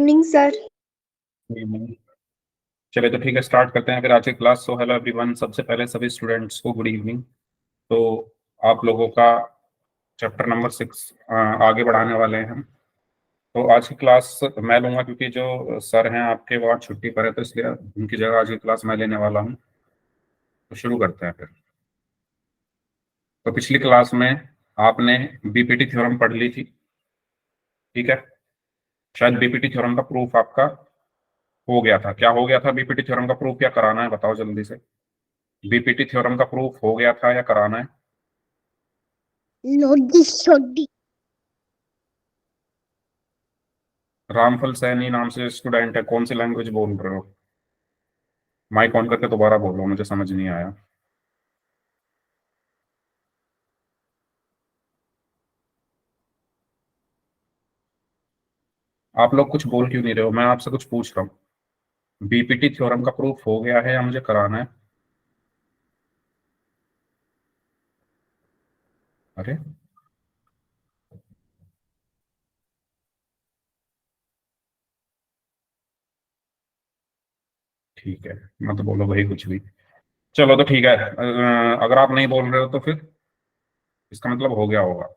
Evening sir. चलिए तो ठीक है, स्टार्ट करते हैं फिर आज की क्लास। सो हेलो एवरीवन, सबसे पहले सभी स्टूडेंट्स को गुड इवनिंग। तो आप लोगों का चैप्टर नंबर 6 आगे बढ़ाने वाले हैं हम। तो आज की क्लास मैं लूंगा क्योंकि जो सर हैं आपके वो आज छुट्टी पर है, तो इसलिए उनकी जगह आज की क्लास मैं लेने वाला हूँ। तो शुरू करते हैं फिर। तो पिछली क्लास में आपने बीपीटी थ्योरम पढ़ ली थी, ठीक है। शायद बीपीटी थ्योरम का प्रूफ आपका हो गया था। क्या हो गया था? बीपीटी थ्योरम का प्रूफ क्या कराना है बताओ जल्दी से। बीपीटी थ्योरम का प्रूफ हो गया था या कराना है? रामफल सैनी नाम से स्टूडेंट है, कौन सी लैंग्वेज बोल रहे हो? माइक ऑन करके दोबारा बोलो, मुझे समझ नहीं आया। आप लोग कुछ बोल क्यों नहीं रहे हो? मैं आपसे कुछ पूछ रहा हूँ। बीपीटी थ्योरम का प्रूफ हो गया है या मुझे कराना है? अरे ठीक है, मत बोलो भाई कुछ भी। चलो तो ठीक है, अगर आप नहीं बोल रहे हो तो फिर इसका मतलब हो गया होगा।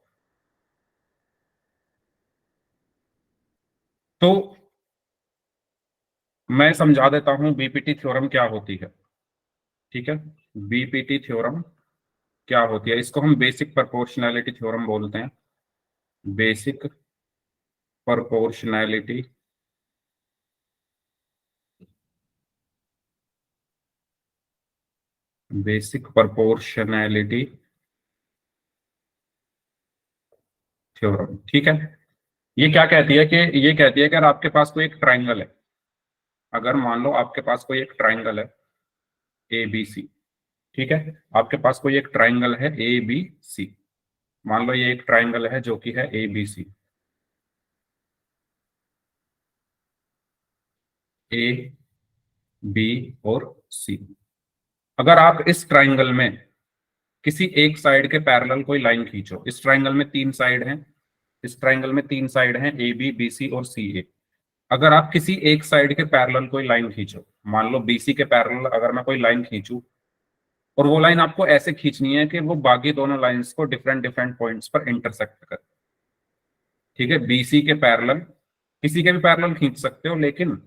तो मैं समझा देता हूँ बीपीटी थ्योरम क्या होती है, ठीक है। बीपीटी थ्योरम क्या होती है, इसको हम बेसिक प्रोपोर्शनैलिटी थ्योरम बोलते हैं। Basic proportionality basic proportionality theorem, ठीक है। ये क्या कहती है कि ये कहती है कि अगर आपके पास कोई एक ट्राइंगल है, अगर मान लो आपके पास कोई एक ट्राइंगल है ए बी सी, ठीक है। आपके पास कोई एक ट्राइंगल है ए बी सी। मान लो ये एक ट्राइंगल है जो कि है A B C, A B और सी। अगर आप इस ट्राइंगल में किसी एक साइड के पैरेलल कोई लाइन खींचो, इस ट्राइंगल में 3 साइड हैं, इस ट्राइंगल में 3 साइड हैं ए बी बी सी और सी ए। अगर आप किसी एक साइड के पैरेलल कोई लाइन खींचो, मान लो बीसी के पैरेलल अगर मैं कोई लाइन खींचूं, और वो लाइन आपको ऐसे खींचनी है कि वो बाकी दोनों लाइंस को डिफरेंट डिफरेंट पॉइंट्स पर इंटरसेक्ट करे, ठीक है। बीसी के पैरेलल किसी के भी पैरेलल खींच सकते हो, लेकिन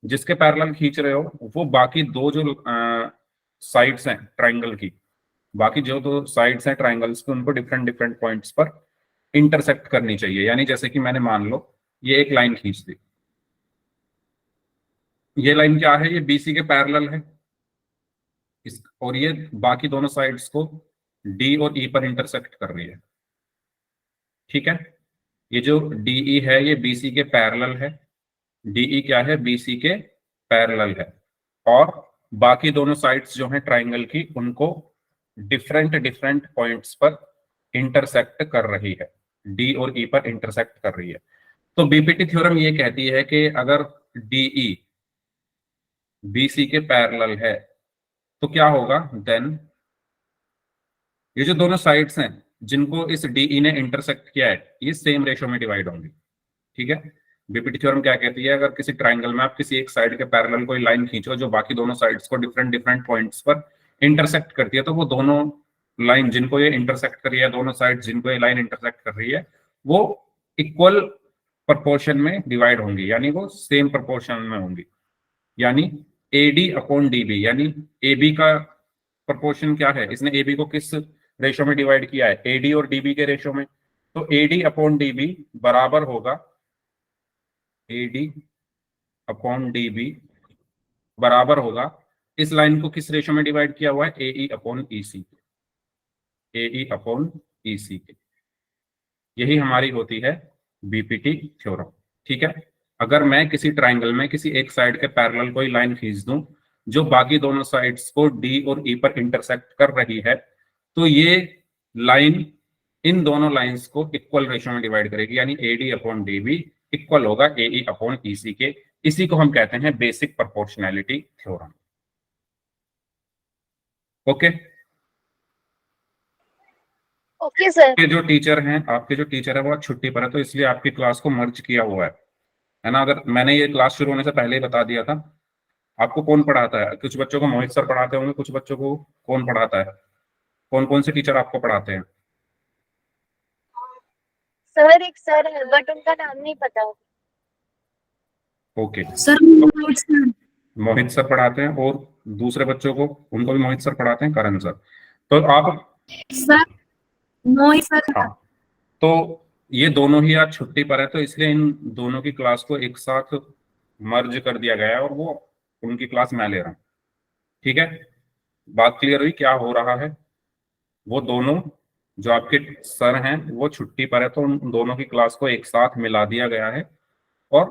जिसके पैरेलल खींच रहे हो वो बाकी दो जो साइड्स हैं ट्राइंगल की, बाकी जो दो साइड्स हैं ट्राइंगल्स के, उनको डिफरेंट डिफरेंट पॉइंट्स पर इंटरसेक्ट करनी चाहिए। यानी जैसे कि मैंने मान लो ये एक लाइन खींच दी, ये लाइन क्या है? ये बीसी के पैरेलल है इस, और ये बाकी दोनों साइड्स को डी और ई पर इंटरसेक्ट कर रही है, ठीक है। ये जो डीई है ये बीसी के पैरेलल है, डीई क्या है? बीसी के पैरेलल है। और बाकी दोनों साइड्स जो हैं ट्राइंगल की, उनको डिफरेंट डिफरेंट पॉइंट्स पर इंटरसेक्ट कर रही है, डी और ई पर इंटरसेक्ट कर रही है। तो बीपीटी थ्योरम ये कहती है कि अगर डीई बीसी के पैरेलल है तो क्या होगा देन, ये जो दोनों साइड्स हैं जिनको इस डीई ने इंटरसेक्ट किया है, ये सेम रेशो में डिवाइड होंगी, ठीक है। बीपीटी थ्योरम क्या कहती है? अगर किसी ट्राइंगल में आप किसी एक साइड के पैरेलल कोई लाइन खींचो जो बाकी दोनों साइड्स को डिफरेंट डिफरेंट पॉइंट्स पर इंटरसेक्ट करती है, तो वो दोनों लाइन जिनको ये इंटरसेक्ट कर रही है, दोनों साइड जिनको ये लाइन इंटरसेक्ट कर रही है, वो इक्वल प्रपोर्शन में डिवाइड होंगी, यानी वो सेम प्रपोर्शन में होंगी। यानी एडी अपॉन डीबी, यानी ए बी का प्रपोर्शन क्या है? इसने ए बी को किस रेशो में डिवाइड किया है? एडी और डीबी के रेशो में। तो एडी अपॉन डीबी बराबर होगा, एडी अपॉन डीबी बराबर होगा, इस लाइन को किस रेशो में डिवाइड किया हुआ है? एई अपॉन ईसी, एई अपॉन ईसी के। यही हमारी होती है बीपीटी थ्योरम, ठीक है। अगर मैं किसी ट्राइंगल में किसी एक साइड के पैरेलल कोई लाइन खींच दूं जो बाकी दोनों साइड्स को डी और ई पर इंटरसेक्ट कर रही है, तो ये लाइन इन दोनों लाइंस को इक्वल रेशो में डिवाइड करेगी, यानी एडी अपॉन डीबी इक्वल होगा एई अपॉन ईसी के। इसी को हम कहते हैं basic proportionality theorem. Okay. Okay sir. आपके जो टीचर हैं वो आज छुट्टी पर है, तो इसलिए आपकी क्लास को मर्ज किया हुआ है। है ना। अगर मैंने ये क्लास शुरू होने से पहले ही बता दिया था, आपको कौन पढ़ाता है? कुछ बच्चों को मोहित सर पढ़ाते होंगे, कुछ बच्चों को कौन पढ़ाता है? कौन कौन से टीचर आपको पढ़ाते हैं? सर एक सर है बट उनका नाम नहीं पता। ओके, सर तो मोहित सर। मोहित सर पढ़ाते हैं, और दूसरे बच्चों को उनको भी मोहित सर पढ़ाते हैं, करण सर। तो आप, सर मोहित सर। हाँ, तो ये दोनों ही आज छुट्टी पर है, तो इसलिए इन दोनों की क्लास को एक साथ मर्ज कर दिया गया है, और वो उनकी क्लास मैं ले रहा हूँ। ठीक है, बात क्लियर हुई क्या हो रहा है? वो दोनों जो आपके सर हैं वो छुट्टी पर है, तो उन दोनों की क्लास को एक साथ मिला दिया गया है, और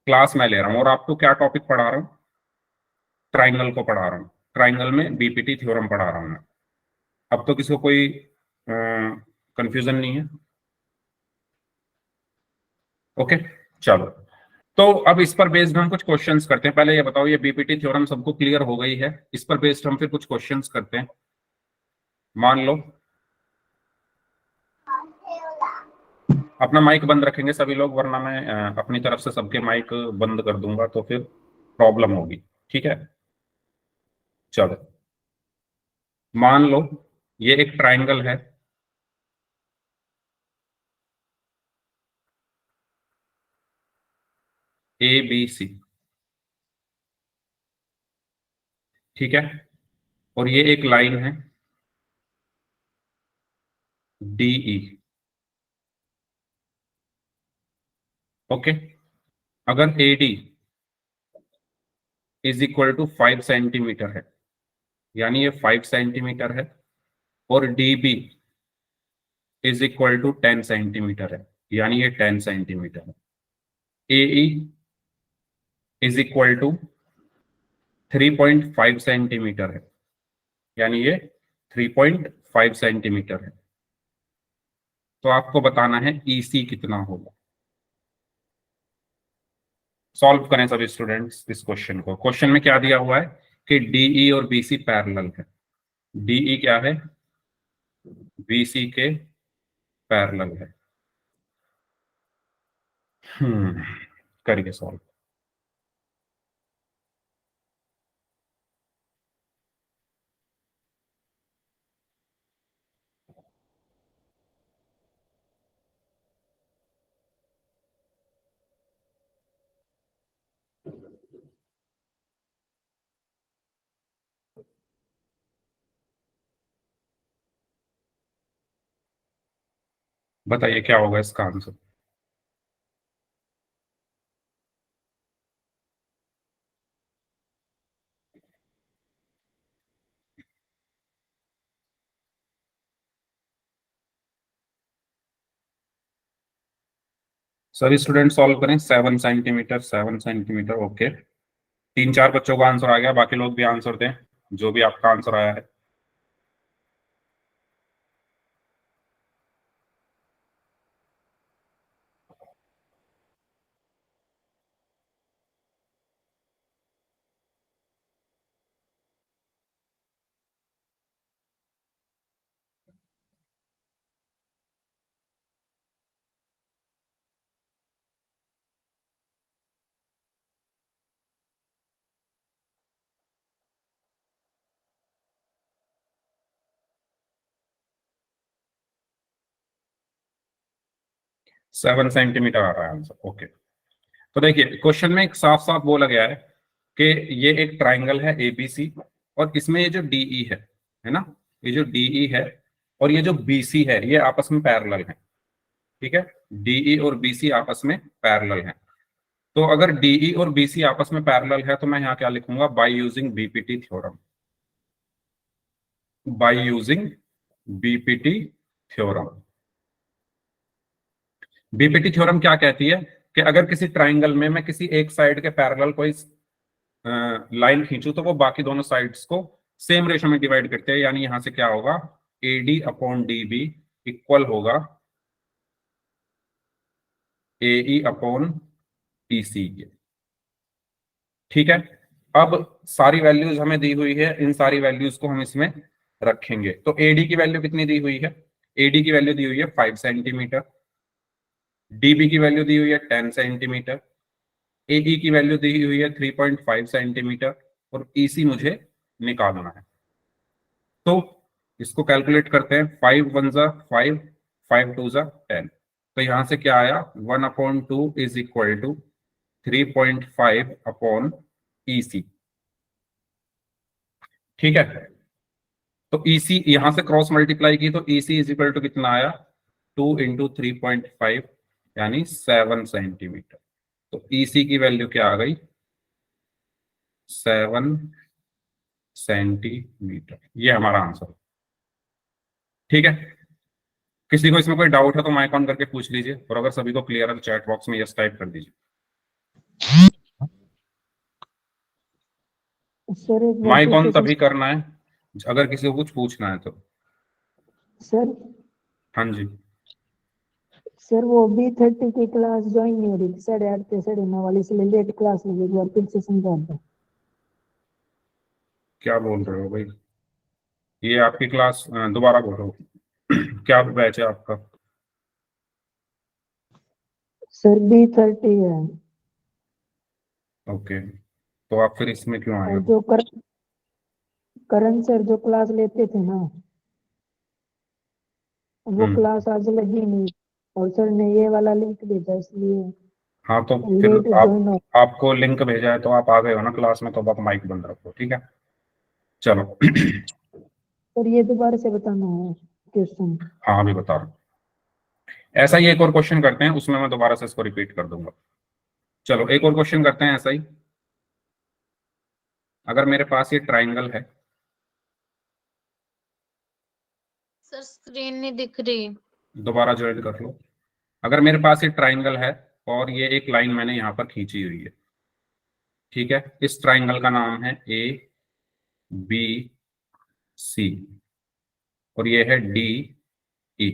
क्लास मैं ले रहा हूँ। और आपको क्या टॉपिक पढ़ा रहा हूँ? ट्राइंगल को पढ़ा रहा हूँ। ट्राइंगल में बीपीटी थ्योरम पढ़ा रहा हूँ मैं। अब तो किसी को कोई कंफ्यूजन नहीं है? ओके, चलो। तो अब इस पर बेस्ड हम कुछ क्वेश्चंस करते हैं। पहले ये बताओ, ये बीपीटी थ्योरम सबको क्लियर हो गई है? इस पर बेस्ड हम फिर कुछ क्वेश्चंस करते हैं। मान लो, अपना माइक बंद रखेंगे सभी लोग, वरना मैं अपनी तरफ से सबके माइक बंद कर दूंगा तो फिर प्रॉब्लम होगी। ठीक है, चलो। मान लो ये एक ट्राइंगल है, ए बी सी। ठीक है, और ये एक लाइन है डी ई। ओके, अगर A D is equal to 5 centimetre है, यानी ये 5 सेंटीमीटर है, और D B is equal to 10 centimetre है, यानी ये 10 सेंटीमीटर है। A E is equal to 3.5 centimetre है, यानी ये 3.5 सेंटीमीटर है। तो आपको बताना है ईसी कितना होगा। सॉल्व करें सभी स्टूडेंट्स इस क्वेश्चन को। क्वेश्चन में क्या दिया हुआ है कि डीई और बीसी पैरेलल है। डीई क्या है? बीसी के पैरेलल है। करिए सॉल्व। बताइए क्या होगा इसका आंसर। सभी स्टूडेंट सॉल्व करें। 7 सेंटीमीटर, 7 सेंटीमीटर। ओके, 3-4 बच्चों का आंसर आ गया, बाकी लोग भी आंसर दें जो भी आपका आंसर आया है। सेवन सेंटीमीटर आ रहा है आंसर। ओके, तो देखिए क्वेश्चन में एक साफ साफ बोला गया है कि ये एक ट्राइंगल है एबीसी, और इसमें ये जो डीई है ना, ये जो डीई है और ये जो बीसी है, ये आपस में पैरेलल है। ठीक है, डीई और बीसी आपस में पैरेलल है। तो अगर डीई और बीसी आपस में पैरेलल है, तो मैं यहाँ क्या लिखूंगा? By using BPT theorem. By using BPT theorem. BPT theorem क्या कहती है कि अगर किसी ट्राइंगल में मैं किसी एक साइड के पैरेलल कोई लाइन खींचू, तो वो बाकी दोनों साइड्स को सेम रेशो में डिवाइड करते हैं। यानी यहां से क्या होगा? AD upon D B equal होगा एई अपॉन पीसी के। ठीक है, अब सारी वैल्यूज हमें दी हुई है, इन सारी वैल्यूज को हम इसमें रखेंगे। तो एडी की वैल्यू कितनी दी हुई है? एडी की वैल्यू दी हुई है 5 सेंटीमीटर, डीबी की वैल्यू दी हुई है 10 सेंटीमीटर, एई की वैल्यू दी हुई है 3.5 सेंटीमीटर और ईसी मुझे निकालना है। तो इसको कैलकुलेट करते हैं। 5 वन जा 5, 5 टू जा 10। तो यहां से क्या आया, 1/2 is equal to 3.5 upon EC. ठीक है, तो ईसी यहां से क्रॉस मल्टीप्लाई की तो ईसी इज इक्वल टू कितना आया, 2 इंटू 3.5 यानी 7 सेंटीमीटर। तो ईसी की वैल्यू क्या आ गई, 7 सेंटीमीटर। ये हमारा आंसर। ठीक है, किसी को इसमें कोई डाउट है तो माइक ऑन करके पूछ लीजिए, और अगर सभी को क्लियर है तो चैट बॉक्स में यस टाइप कर दीजिए। सर एक बार माइक फिर ऑन से तभी करना है अगर किसी को कुछ पूछना है तो। सर हाँ जी, सर वो B30 की क्लास ज्वाइन नहीं हो रही थी, 8:30 से 9:30 वाली, इसलिए लेट क्लास लगी। एक बार फिर से समझा दो। क्या बोल रहे हो भाई, ये आपकी क्लास दोबारा बोलो। क्या बैच है आपका? सर B30 है। ओके, तो आप फिर इसमें क्यों आए और हो? जो करण सर जो क्लास लेते थे ना, वो क्लास आज लगी नहीं, और सर ने ये वाला लिंक भेजा, इसलिए हाँ तो फिर लेट ज्वाइन हो। आपको लिंक भेजा है तो आप आ गए हो ना क्लास में, तो अब आप माइक बंद रखो। ठीक है, चलो। सर ये दोबारा से बताना है क्वेश्चन। हाँ अभी बता रहा हूँ। ऐसा ही एक और क्वेश्चन करते हैं, उसमें मैं दोबारा से इसको रिपीट कर दूंगा। चलो एक और क्वेश्चन करते हैं ऐसा ही। अगर मेरे पास ये ट्राइंगल है, सर स्क्रीन नहीं दिख रही। दोबारा ज्वाइन कर लो। अगर मेरे पास ये ट्राइंगल है और ये एक लाइन मैंने यहां पर खींची हुई है, ठीक है, इस ट्राइंगल का नाम है ए बी सी और ये है डी ई।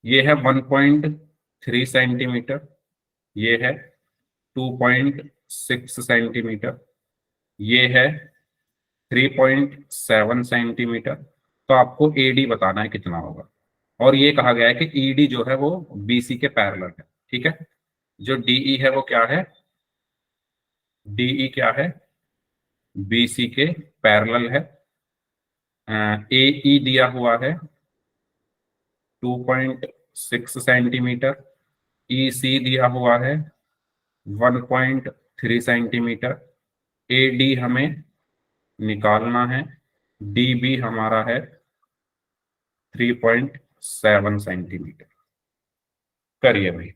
ये है 1.3 सेंटीमीटर, ये है 2.6 सेंटीमीटर, ये है 3.7 सेंटीमीटर। तो आपको एडी बताना है कितना होगा। और ये कहा गया है कि ईडी जो है वो बीसी के पैरेलल है। ठीक है, जो डीई है वो क्या है, डीई क्या है, बीसी के पैरेलल है। एई दिया हुआ है 2.6 सेंटीमीटर, ईसी दिया हुआ है 1.3 सेंटीमीटर, एडी हमें निकालना है, डीबी हमारा है 3.7 सेंटीमीटर। करिए भाई।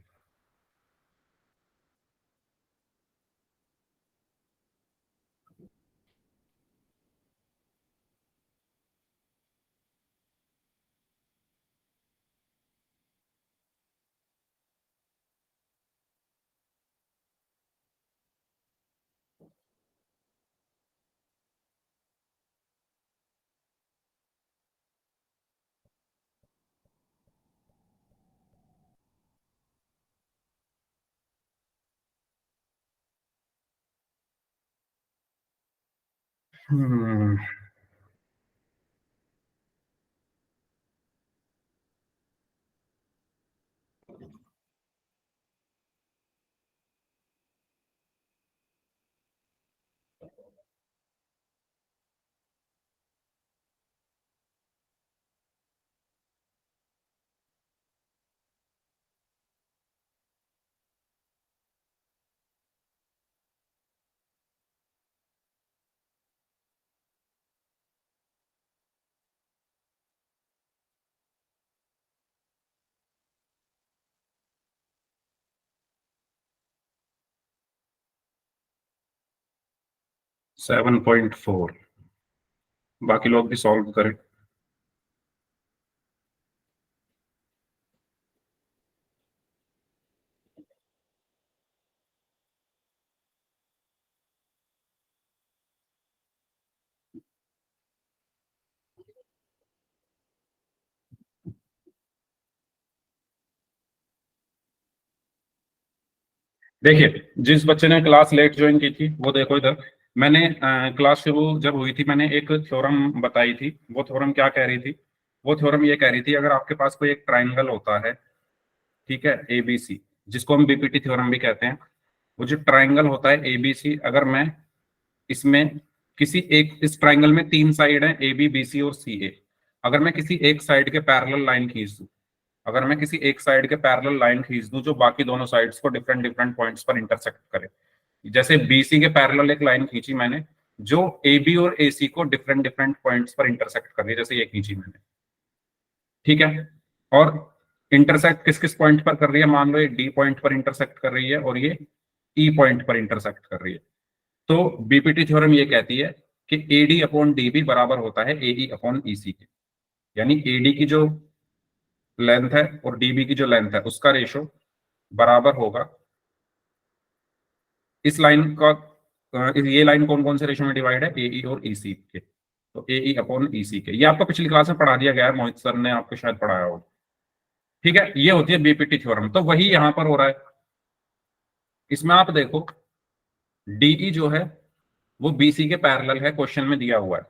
हम्म 7.4। बाकी लोग भी सॉल्व करें। देखिए, जिस बच्चे ने क्लास लेट ज्वाइन की थी वो देखो इधर। मैंने क्लास शुरू जब हुई थी मैंने एक थ्योरम बताई थी। वो थ्योरम क्या कह रही थी, वो थ्योरम ये कह रही थी, अगर आपके पास कोई एक ट्राइंगल होता है ठीक है, एबीसी, जिसको हम बीपीटी थ्योरम भी कहते हैं। वो जो ट्राइंगल होता है एबीसी, अगर मैं इसमें किसी एक, इस ट्राइंगल में 3 साइड है, ए बी बी सी और सी ए, अगर मैं किसी एक साइड के पैरेलल लाइन खींच दूं, अगर मैं किसी एक साइड के पैरेलल लाइन खींच दूं जो बाकी दोनों साइड्स को डिफरेंट डिफरेंट पॉइंट्स पर इंटरसेक्ट करे, जैसे बीसी के पैरेलल एक लाइन खींची मैंने जो ए बी और ए सी को डिफरेंट डिफरेंट पॉइंट्स पर इंटरसेक्ट कर रही है, जैसे ये खींची मैंने, ठीक है। और इंटरसेक्ट किस किस पॉइंट पर कर रही है, मान लो ये डी पॉइंट पर इंटरसेक्ट कर रही है और ये ई पॉइंट पर इंटरसेक्ट कर रही है। तो बीपीटी थ्योरम ये कहती है कि एडी अपॉन डीबी बराबर होता है एई अपॉन ईसी के, यानी एडी की जो लेंथ है और डीबी की जो लेंथ है उसका रेशो बराबर होगा इस लाइन का, ये लाइन कौन कौन से रेशो में डिवाइड है, एई और ईसी के, तो एई अपॉन ईसी के। ये आपको पिछली क्लास में पढ़ा दिया गया है, मोहित सर ने आपको शायद पढ़ाया हो, ठीक है। ये होती है बीपीटी थ्योरम, तो वही यहां पर हो रहा है। इसमें आप देखो डीई जो है वो बीसी के पैरेलल है, क्वेश्चन में दिया हुआ है,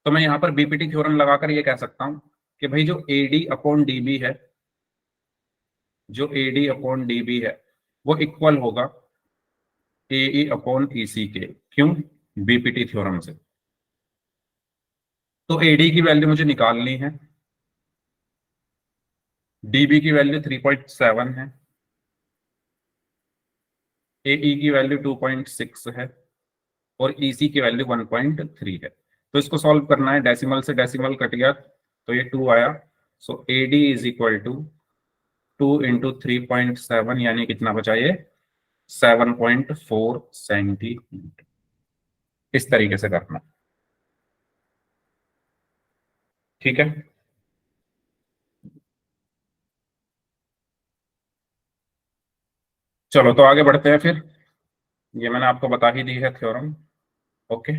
तो मैं यहां पर बीपीटी थ्योरम लगाकर ये कह सकता हूं कि भाई जो एडी अपॉन डीबी है, जो एडी अपॉन डीबी है वो इक्वल होगा एई अपॉन ईसी के। क्यों? बीपीटी थ्योरम से। तो एडी की वैल्यू मुझे निकालनी है, डीबी की वैल्यू 3.7 है, एई की वैल्यू 2.6 है और ईसी की वैल्यू 1.3 है। तो इसको सॉल्व करना है, डेसिमल से डेसिमल कट गया तो ये 2 आया। So AD is equal to 2 into 3.7, यानी कितना बचा ये 7.4 सेंटीमीटर। इस तरीके से करना, ठीक है। चलो तो आगे बढ़ते हैं फिर, ये मैंने आपको बता ही दी है थ्योरम, ओके।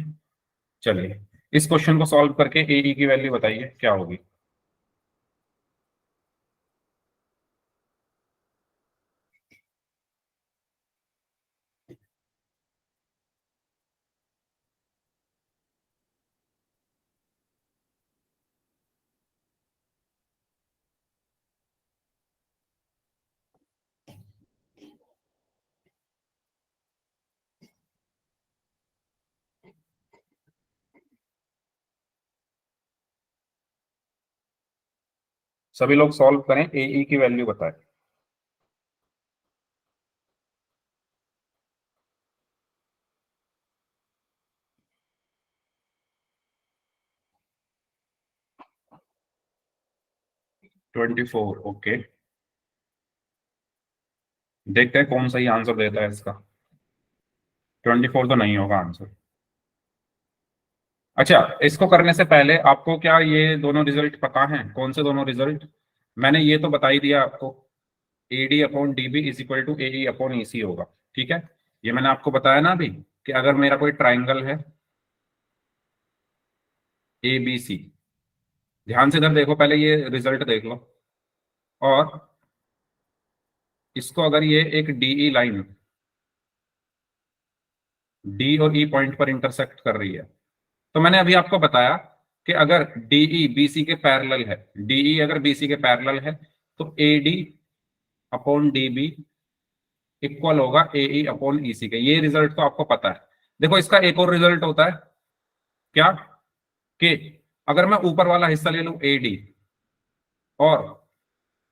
चलिए इस क्वेश्चन को सॉल्व करके एई की वैल्यू बताइए क्या होगी। सभी लोग सॉल्व करें, एई की वैल्यू बताएं। Twenty 24, okay. देखते हैं कौन सही आंसर देता है इसका। 24 तो नहीं होगा आंसर। अच्छा, इसको करने से पहले आपको क्या ये दोनों रिजल्ट पता हैं? कौन से दोनों रिजल्ट? मैंने ये तो बता ही दिया आपको, AD upon DB is equal to AE upon EC होगा, ठीक है। ये मैंने आपको बताया ना अभी कि अगर मेरा कोई ट्राइंगल है ए बी सी, ध्यान से इधर देखो, पहले ये रिजल्ट देख लो, और इसको अगर ये एक डीई लाइन डी और ई पॉइंट पर इंटरसेक्ट कर रही है, तो मैंने अभी आपको बताया कि अगर डीई बीसी के पैरेलल है, डीई अगर बीसी के पैरेलल है तो एडी अपॉन डीबी इक्वल होगा एई अपॉन ईसी के। ये रिजल्ट तो आपको पता है। देखो इसका एक और रिजल्ट होता है क्या, कि अगर मैं ऊपर वाला हिस्सा ले लूं एडी और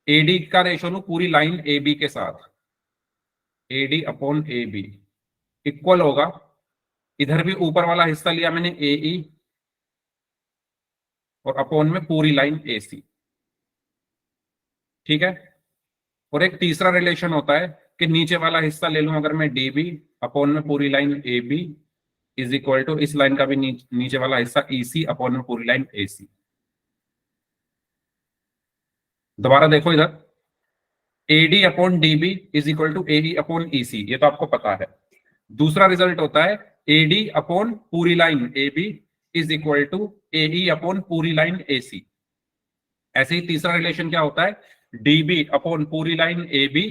एडी का रेशो लूं पूरी लाइन ए बी के साथ, AD upon A B equal होगा, इधर भी ऊपर वाला हिस्सा लिया मैंने एई और अपॉन में पूरी लाइन ए सी, ठीक है। और एक तीसरा रिलेशन होता है कि नीचे वाला हिस्सा ले लूं अगर मैं डी बी अपॉन में पूरी line A B is equal to इस लाइन का भी नीचे वाला हिस्सा ई सी अपॉन में पूरी लाइन ए सी। दोबारा देखो इधर, AD upon DB is equal to AE upon E C, ये तो आपको पता है। दूसरा रिजल्ट होता है एडी अपॉन पूरी line A B is equal to AE upon पूरी लाइन ए सी। ऐसे ही तीसरा रिलेशन क्या होता है, डीबी अपॉन पूरी line A B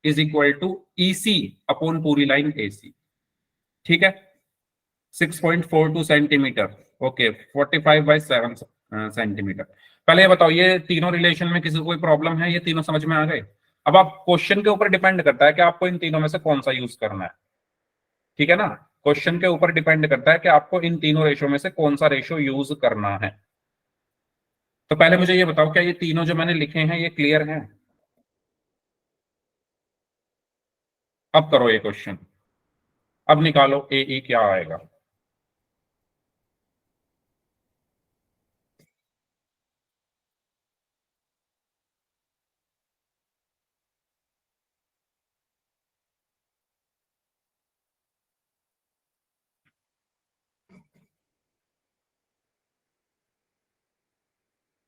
is equal to EC upon पूरी लाइन ए सी, ठीक है। 6.42 सेंटीमीटर, ओके, 45/7 सेंटीमीटर। पहले ये बताओ, ये तीनों रिलेशन में किसी को कोई प्रॉब्लम है? ये तीनों समझ में आ गए? अब आप क्वेश्चन के ऊपर डिपेंड करता है कि आपको इन तीनों में से कौन सा यूज करना है, ठीक है ना। क्वेश्चन के ऊपर डिपेंड करता है कि आपको इन तीनों रेशो में से कौन सा रेशो यूज करना है। तो पहले मुझे ये बताओ, क्या ये तीनों जो मैंने लिखे हैं ये क्लियर हैं? अब करो ये क्वेश्चन, अब निकालो ए ई क्या आएगा।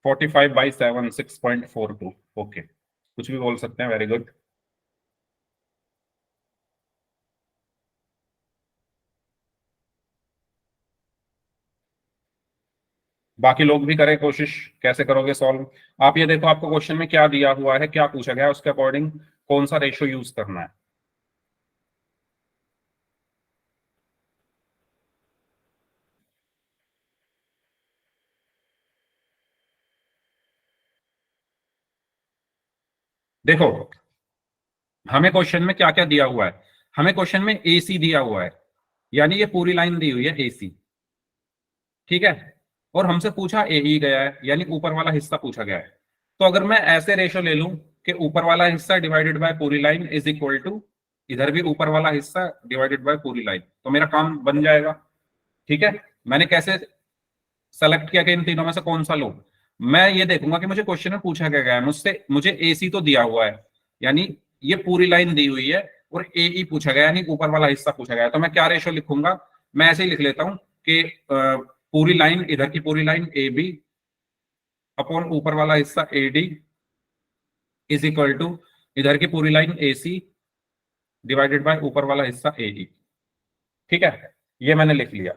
Forty five by seven 6.42। Okay, कुछ भी बोल सकते हैं, वेरी गुड। बाकी लोग भी करें कोशिश, कैसे करोगे सॉल्व। आप ये देखो, आपको क्वेश्चन में क्या दिया हुआ है, क्या पूछा गया है, उसके अकॉर्डिंग कौन सा रेशो यूज करना है। देखो, हमें क्वेश्चन में क्या क्या दिया हुआ है। हमें क्वेश्चन में ए सी दिया हुआ है, यानी ये पूरी लाइन दी हुई है ए सी, ठीक है। और हमसे पूछा ए ई गया है, यानी ऊपर वाला हिस्सा पूछा गया है। तो अगर मैं ऐसे रेशो ले लूं कि ऊपर वाला हिस्सा डिवाइडेड बाय पूरी लाइन इज इक्वल टू, इधर भी ऊपर वाला हिस्सा डिवाइडेड बाय पूरी लाइन, तो मेरा काम बन जाएगा, ठीक है। मैंने कैसे सेलेक्ट किया कि इन तीनों में से कौन सा लूं? मैं ये देखूंगा कि मुझे क्वेश्चन में पूछा क्या गया है मुझसे। मुझे ए सी तो दिया हुआ है, यानी ये पूरी लाइन दी हुई है, और ए ई पूछा गया यानी ऊपर वाला हिस्सा पूछा गया है। तो मैं क्या रेशो लिखूंगा? मैं ऐसे ही लिख लेता हूं कि पूरी लाइन, इधर की पूरी लाइन ए बी अपॉन ऊपर वाला हिस्सा A D is equal to इधर की पूरी line A C divided by ऊपर वाला हिस्सा ए ई, ठीक है। ये मैंने लिख लिया,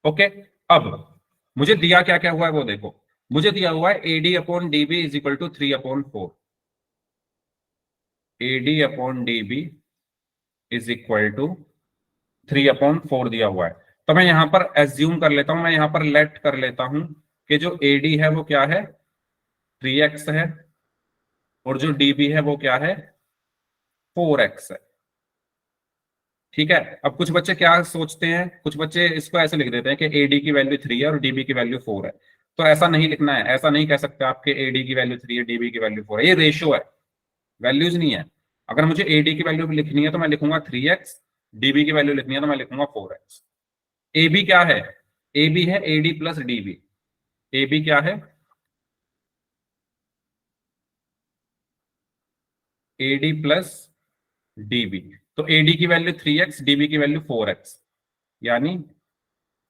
ओके। अब मुझे दिया क्या क्या हुआ है वो देखो। मुझे दिया हुआ है A D upon D B is equal to 3/4। A D upon D B is equal to 3/4 दिया हुआ है। तो मैं यहां पर एज्यूम कर लेता हूं, मैं यहां पर लेट कर लेता हूं कि जो ए डी है वो क्या है, 3x है, और जो डी बी है वो क्या है, 4x है, ठीक है। अब कुछ बच्चे क्या सोचते हैं, कुछ बच्चे इसको ऐसे लिख देते हैं कि एडी की वैल्यू 3 है और डीबी की वैल्यू 4 है। तो ऐसा नहीं लिखना है, ऐसा नहीं कह सकते आप कि एडी की वैल्यू 3 है, डीबी की वैल्यू 4 है। ये रेशियो है, वैल्यूज नहीं है। अगर मुझे एडी की वैल्यू लिखनी है तो मैं लिखूंगा 3x, डीबी की वैल्यू लिखनी है तो मैं लिखूंगा 4x। ए बी क्या है? ए बी है AD plus DB. A B क्या है? AD plus DB. तो एडी की वैल्यू 3x, डीबी की वैल्यू 4x, यानी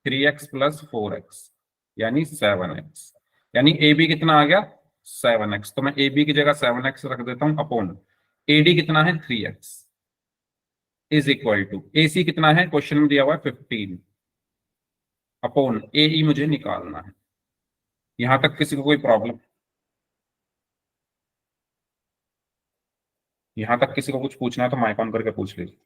3x प्लस 4x, यानी 7x। यानी ए बी कितना आ गया? 7x। तो मैं ए बी की जगह 7x रख देता हूं अपॉन एडी कितना है 3x इज इक्वल टू ए सी कितना है, क्वेश्चन में दिया हुआ है 15 अपॉन ए ई मुझे निकालना है। यहां तक किसी को कोई प्रॉब्लम? यहां तक किसी को कुछ पूछना है तो माइक ऑन करके पूछ लीजिए।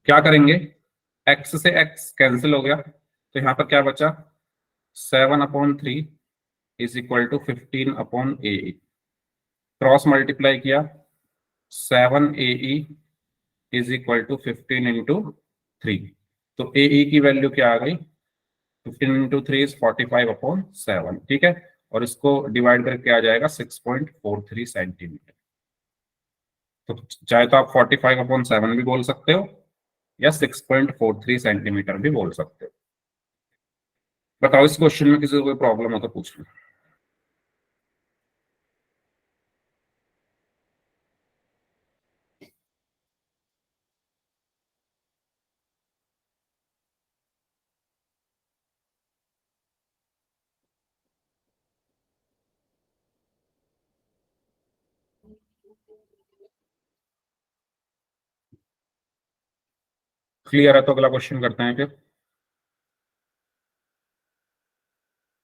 क्या करेंगे? x से x कैंसिल हो गया, तो यहां पर क्या बचा? 7/3 इज इक्वल टू 15/ए ई। क्रॉस मल्टीप्लाई किया, 7 A E is equal to 15 × 3। तो ए ई की वैल्यू क्या आ गई? 15 × 3 इज 45/7, ठीक है। और इसको डिवाइड करके आ जाएगा 6.43 सेंटीमीटर। तो चाहे तो आप 45/7 भी बोल सकते हो या 6.43 सेंटीमीटर भी बोल सकते हो। बताओ इस क्वेश्चन में किसी को कोई प्रॉब्लम हो तो पूछ लो। क्लियर है तो अगला क्वेश्चन करते हैं फिर।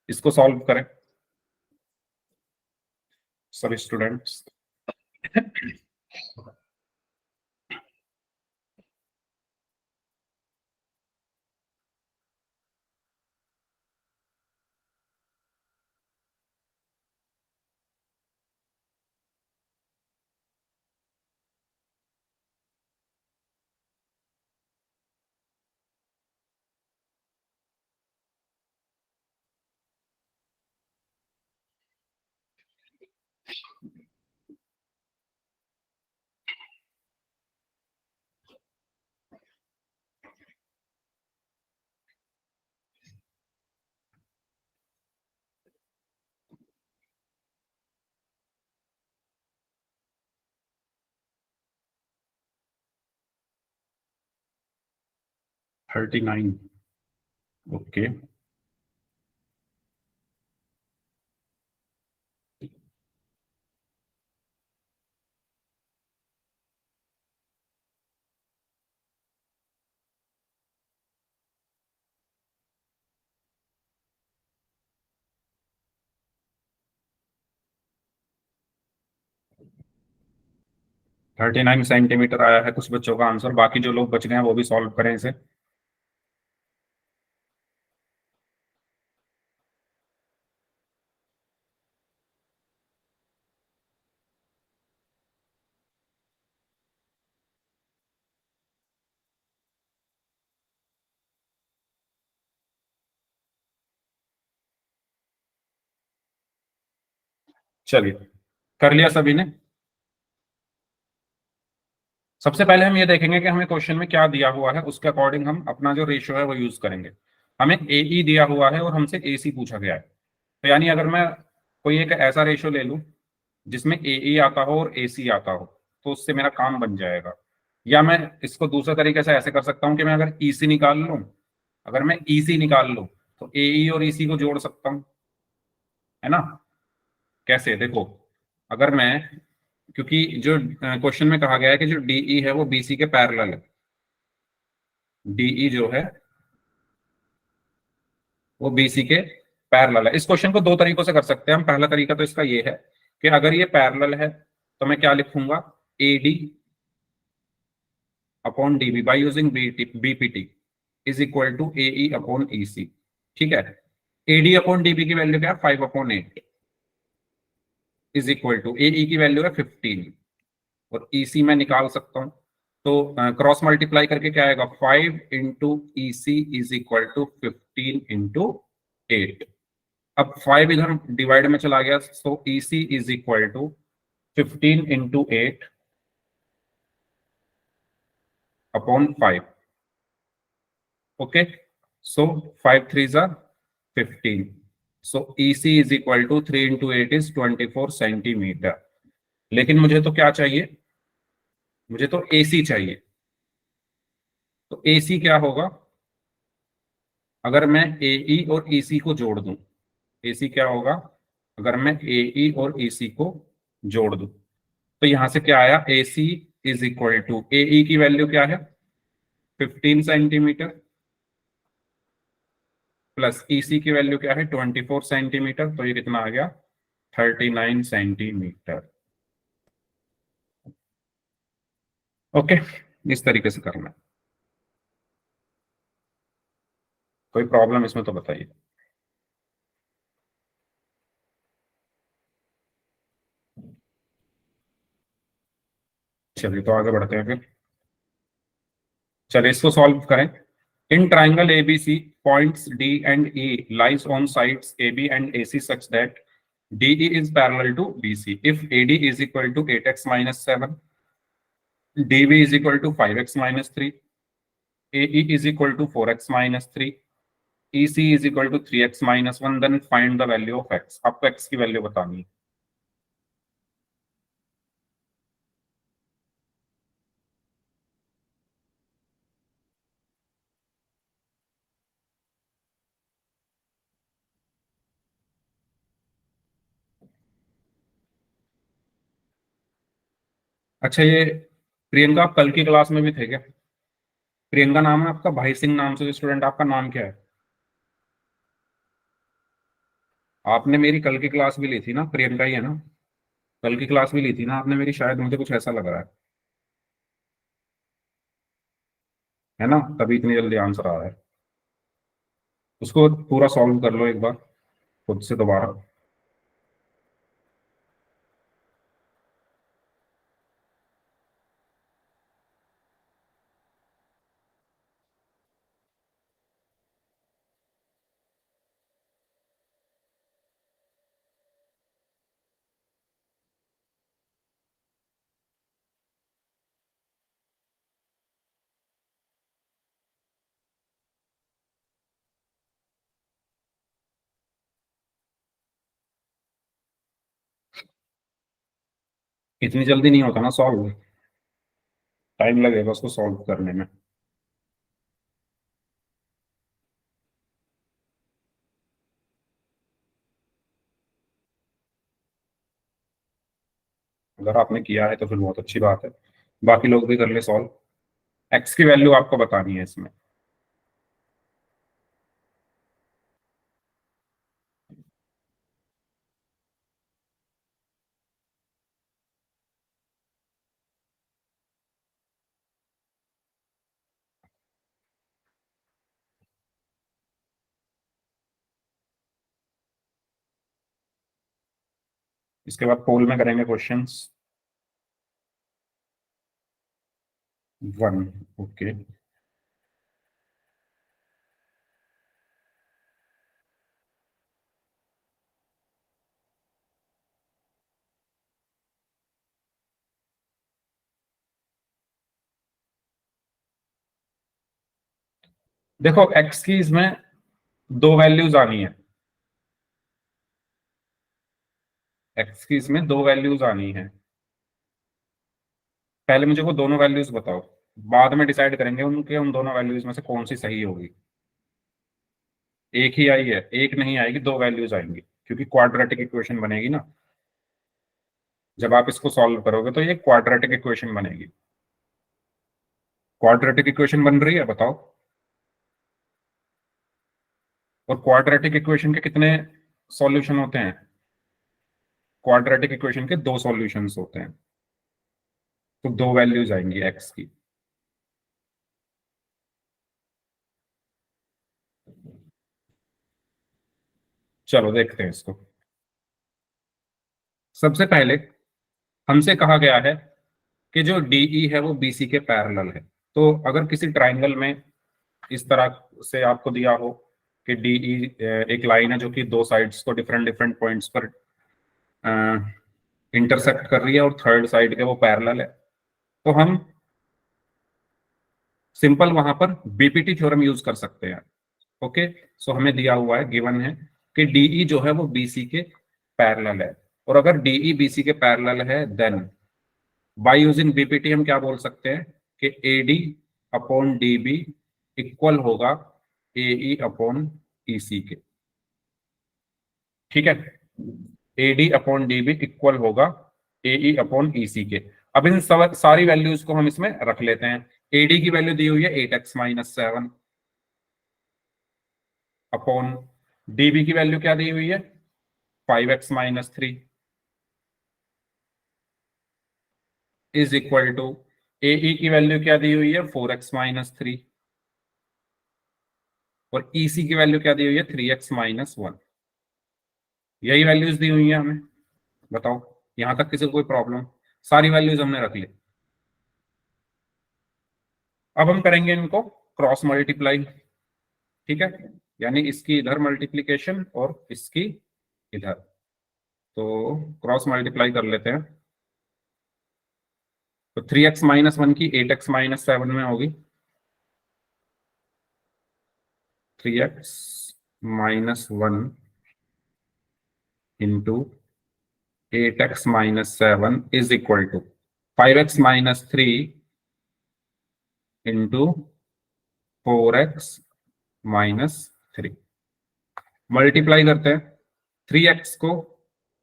इसको सॉल्व करें सभी students. 39, okay. Thirty nine centimetre आया है कुछ बच्चों का आंसर। बाकी जो लोग बच गए हैं वो भी सॉल्व करें इसे। चलिए, कर लिया सभी ने। सबसे पहले हम ये देखेंगे कि हमें क्वेश्चन में क्या दिया हुआ है, उसके अकॉर्डिंग हम अपना जो रेशियो है वो यूज करेंगे। हमें AE दिया हुआ है और हमसे AC पूछा गया है। तो यानी अगर मैं कोई एक ऐसा रेशियो ले लूं जिसमें AE आता हो और AC आता हो तो उससे मेरा काम बन जाएगा। या मैं इसको दूसरे तरीके से ऐसे कर सकता हूं कि मैं अगर EC निकाल लूं, अगर मैं EC निकाल लूं तो AE और EC को जोड़ सकता हूं, है ना। कैसे, देखो, अगर मैं, क्योंकि जो क्वेश्चन में कहा गया है कि जो DE है वो BC के पैरेलल है। DE जो है वो BC के पैरेलल है। इस क्वेश्चन को दो तरीकों से कर सकते हैं हम। पहला तरीका तो इसका ये है कि अगर ये पैरेलल है तो मैं क्या लिखूंगा, AD upon DB by using BPT is equal to AE upon EC। ठीक है। AD अपॉन DB की वैल्यू क्या है, 5/8 इज इक्वल टू AE की वैल्यू है 15 और EC मैं निकाल सकता हूं। तो क्रॉस मल्टीप्लाई करके क्या आएगा, 5 into EC is equal to 15 into 8। अब 5 इधर डिवाइड में चला गया, so EC is equal to 15 into 8 upon 5। Okay, so 5 3 ज़ा 15, so EC is equal to 3 into 8 is 24 centimetre. लेकिन मुझे तो क्या चाहिए, मुझे तो AC चाहिए। तो AC क्या होगा, अगर मैं AE और EC को जोड़ दूं, AC क्या होगा अगर मैं AE और EC को जोड़ दूं, तो यहां से क्या आया, AC is equal to AE की वैल्यू क्या है 15 सेंटीमीटर प्लस EC की वैल्यू क्या है 24 सेंटीमीटर, तो ये कितना आ गया 39 सेंटीमीटर। ओके, इस तरीके से करना है। कोई प्रॉब्लम इसमें तो बताइए। चलिए तो आगे बढ़ते हैं फिर। चलिए इसको सॉल्व करें। In triangle ABC points D and E lies on sides AB and AC such that DE is parallel to BC. If AD is equal to 8x minus 7, DB is equal to 5x minus 3, AE is equal to 4x minus 3, EC is equal to 3x minus 1, then find the value of x. आपको x की value बतानी है। अच्छा, ये प्रियंका आप कल की class में भी थे क्या? प्रियंका नाम है आपका, भाई सिंह नाम से स्टूडेंट, आपका नाम क्या है? आपने मेरी कल की क्लास भी ली थी ना, प्रियंका ही है ना? कल की क्लास भी ली थी ना आपने मेरी, शायद मुझे कुछ ऐसा लग रहा है ना, तभी इतनी जल्दी आंसर आ रहा है। उसको पूरा सॉल्व कर लो एक बार खुद से दोबारा। इतनी जल्दी नहीं होता ना सॉल्व, टाइम लगेगा उसको सॉल्व करने में। अगर आपने किया है तो फिर बहुत अच्छी बात है, बाकी लोग भी कर ले सॉल्व। एक्स की वैल्यू आपको बतानी है इसमें। इसके बाद पोल में करेंगे क्वेश्चंस। 1, ओके। देखो एक्स की इसमें दो वैल्यूज आनी है, एक्स की इसमें दो वैल्यूज आनी है। पहले मुझे वो दोनों वैल्यूज बताओ, बाद में डिसाइड करेंगे उनके उन दोनों वैल्यूज में से कौन सी सही होगी। एक ही आई है, एक नहीं आएगी, दो वैल्यूज आएंगी, क्योंकि क्वाड्रेटिक इक्वेशन बनेगी ना। जब आप इसको सॉल्व करोगे तो ये क्वाड्रेटिक इक्वेशन बनेगी। क्वाड्रेटिक इक्वेशन बन रही है, बताओ। और क्वाड्रेटिक इक्वेशन के कितने सॉल्यूशन होते हैं? क्वाड्रेटिक इक्वेशन के दो सॉल्यूशंस होते हैं, तो दो वैल्यूज आएंगी एक्स की। चलो देखते हैं इसको। सबसे पहले हमसे कहा गया है कि जो डीई है वो बीसी के पैरेलल है। तो अगर किसी ट्राइंगल में इस तरह से आपको दिया हो कि डीई एक लाइन है जो कि दो साइड्स को डिफरेंट डिफरेंट पॉइंट्स पर इंटरसेक्ट कर रही है और थर्ड साइड के वो पैरेलल है, तो हम सिंपल वहां पर बीपीटी थ्योरम यूज कर सकते हैं। ओके, सो हमें दिया हुआ है, गिवन है कि डीई जो है वो बीसी के पैरेलल है, और अगर डीई बीसी के पैरेलल है देन बाय यूजिंग बीपीटी हम क्या बोल सकते हैं कि एडी अपॉन डीबी इक्वल होगा एई अपॉन ईसी के। ठीक है, एडी अपॉन डीबी इक्वल होगा एई अपॉन ईसी के। अब इन सारी वैल्यूज को हम इसमें रख लेते हैं। एडी की वैल्यू दी हुई है 8x-7 अपॉन डीबी की वैल्यू क्या दी हुई है 5x-3 इज इक्वल टू एई की वैल्यू क्या दी हुई है 4x-3 और ईसी की वैल्यू क्या दी हुई है 3x-1। यही वैल्यूज दी हुई है हमें। बताओ यहां तक किसी को कोई प्रॉब्लम? सारी वैल्यूज हमने रख ली। अब हम करेंगे इनको क्रॉस मल्टीप्लाई। ठीक है, यानी इसकी इधर मल्टीप्लीकेशन और इसकी इधर, तो क्रॉस मल्टीप्लाई कर लेते हैं। तो 3x-1 की 8x-7 में होगी 3x-1 into 8x-7 is equal to 5x-3 into 4x-3। Multiply करते हैं। 3x को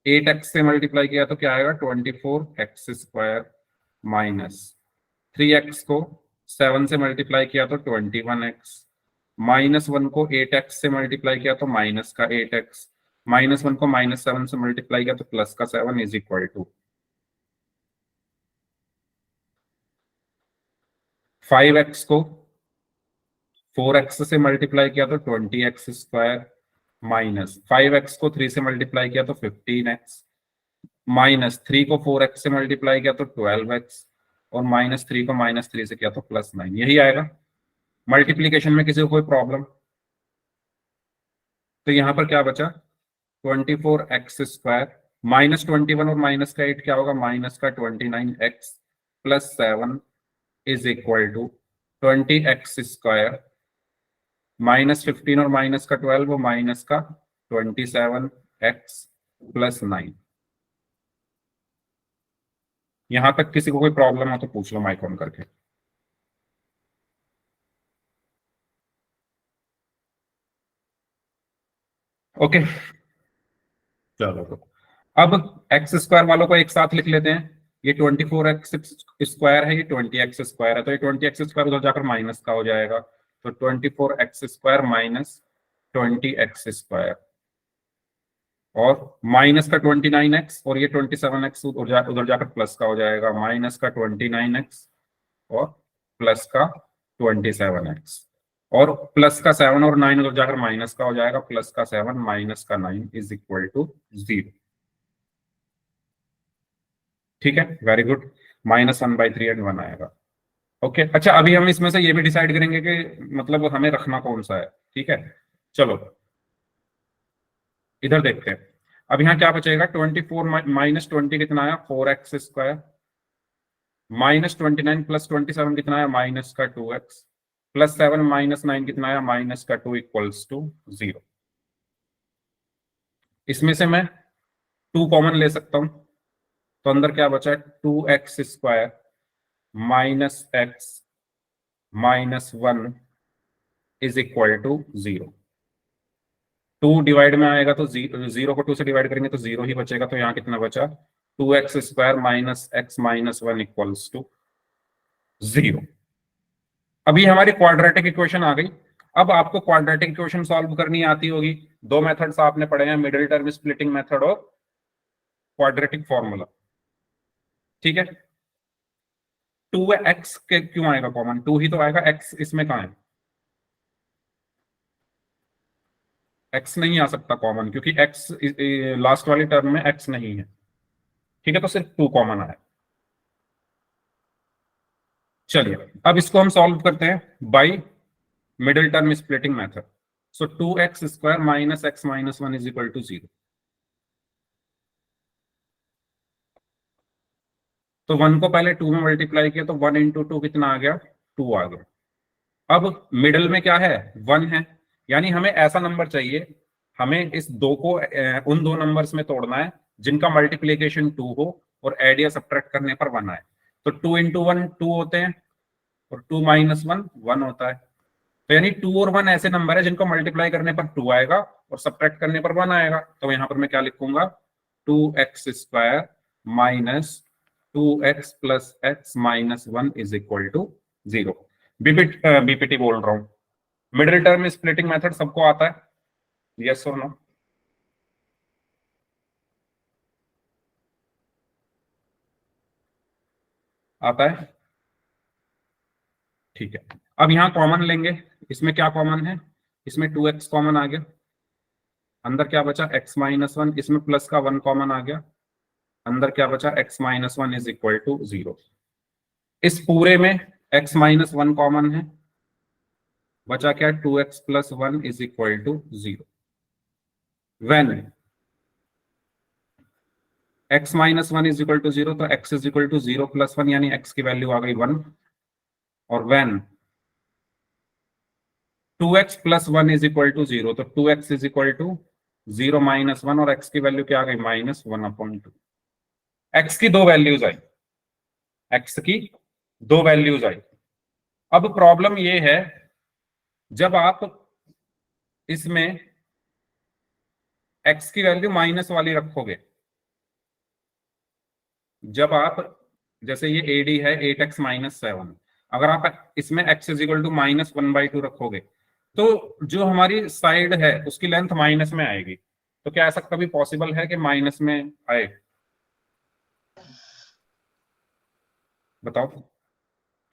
8x से मल्टीप्लाई किया तो क्या आएगा 24x² माइनस 3x को 7 से मल्टीप्लाई किया तो 21x माइनस 1 को 8x से मल्टीप्लाई किया तो माइनस का 8x माइनस 1 को -7 से मल्टीप्लाई किया तो प्लस का 7 इज इक्वल टू 5x को 4x से मल्टीप्लाई किया तो 20x² माइनस 5x को 3 से मल्टीप्लाई किया तो 15x माइनस 3 को 4x से मल्टीप्लाई किया तो 12x और -3 को -3 से किया तो +9। यही आएगा। मल्टीप्लीकेशन में किसी को कोई प्रॉब्लम? तो यहां पर क्या बचा 24x² -21 और माइनस का 8 क्या होगा माइनस का 29x +7 is equal to 20x² -15 और माइनस का 12 वो माइनस का 27x +9। यहां तक किसी को कोई प्रॉब्लम हो तो पूछ लो माइक ऑन करके। ओके चलो, तो अब x² वालों को एक साथ लिख लेते हैं। ये 24x स्क्वायर है, ये 20x स्क्वायर है, तो ये 20x स्क्वायर उधर जाकर माइनस का हो जाएगा, तो 24x square minus 20x square, और माइनस का 29x, और ये 27x उधर जाकर प्लस का हो जाएगा, माइनस का 29x और प्लस का 27x, और प्लस का 7 और 9 उधर जाकर माइनस का हो जाएगा, प्लस का 7 माइनस का 9 इज इक्वल टू 0। ठीक है, वेरी गुड, -1/3 एंड 1 आएगा। ओके, अच्छा अभी हम इसमें से ये भी डिसाइड करेंगे कि मतलब हमें रखना कौन सा है। ठीक है, चलो इधर देखते हैं। अब यहाँ क्या बचेगा, 24 माइनस 20 कितना आया, 4x स्क्वायर, -29 प्लस 27 कितना आया, माइनस का 2x, प्लस 7 माइनस 9 कितना आया, माइनस का 2 इक्वल्स टू 0। इसमें से मैं 2 कॉमन ले सकता हूं, तो अंदर क्या बचा है, 2x square minus x minus 1 is equal to 0। 2 divide में आएगा तो 0 को 2 से डिवाइड करेंगे तो 0 ही बचेगा, तो यहाँ कितना बचा, 2x square minus x minus 1 equals to 0। अभी हमारी क्वाड्रेटिक इक्वेशन आ गई। अब आपको क्वाड्रेटिक इक्वेशन सॉल्व करनी आती होगी। 2 मेथड्स आपने पढ़े हैं, मिडिल टर्म स्प्लिटिंग मेथड और क्वाड्रेटिक फॉर्मूला। ठीक है, 2x के क्यों आएगा कॉमन, 2 ही तो आएगा, x इसमें कहां है, x नहीं आ सकता कॉमन, क्योंकि x लास्ट वाली टर्म में x नहीं है। ठीक है, तो सिर्फ 2 कॉमन आया। चलिए अब इसको हम सॉल्व करते हैं by middle term splitting method. So 2x square minus x minus 1 is equal to 0। तो 1 को पहले 2 में मल्टीप्लाई किया तो 1 इंटू 2 कितना आ गया, 2 आ गया। अब मिडिल में क्या है, 1 है, यानी हमें ऐसा नंबर चाहिए, हमें इस 2 को उन 2 नंबर्स में तोड़ना है जिनका मल्टीप्लीकेशन 2 हो और एड या सब्ट्रैक्ट करने पर 1 आए। तो 2 इंटू 1 2 होते हैं, और 2 माइनस 1 1 होता है। तो यानी 2 और 1 ऐसे नंबर है जिनको मल्टीप्लाई करने पर 2 आएगा और सब्ट्रैक्ट करने पर 1 आएगा। तो यहां पर मैं क्या लिखूंगा, 2x square minus 2x plus x minus 1 is equal to 0। BPT बोल रहा हूं। मिडिल टर्म स्प्लिटिंग मेथड सबको आता है, यस और नो? आता है, ठीक है। अब यहां कॉमन लेंगे, इसमें क्या कॉमन है, इसमें 2x कॉमन आ गया, अंदर क्या बचा x माइनस 1, इसमें प्लस का 1 कॉमन आ गया, अंदर क्या बचा x minus 1 is equal to 0। इस पूरे में x माइनस 1 कॉमन है, बचा क्या, 2x plus 1 is equal to 0। When x minus 1 is equal to 0, तो x is equal to 0 plus 1, यानी x की वैल्यू आ गई 1। और when 2x plus 1 is equal to 0, तो 2x is equal to 0 minus 1, और x की वैल्यू क्या आ गई, -1/2। x की 2 वैल्यूज आई, x की 2 वैल्यूज आई। अब प्रॉब्लम ये है, जब आप इसमें x की वैल्यू माइनस वाली रखोगे, जब आप जैसे ये AD है 8x माइनस 7, अगर आप इसमें x इज इक्वल टू -1/2 रखोगे तो जो हमारी साइड है उसकी लेंथ माइनस में आएगी। तो क्या ऐसा कभी पॉसिबल है कि माइनस में आए, बताओ?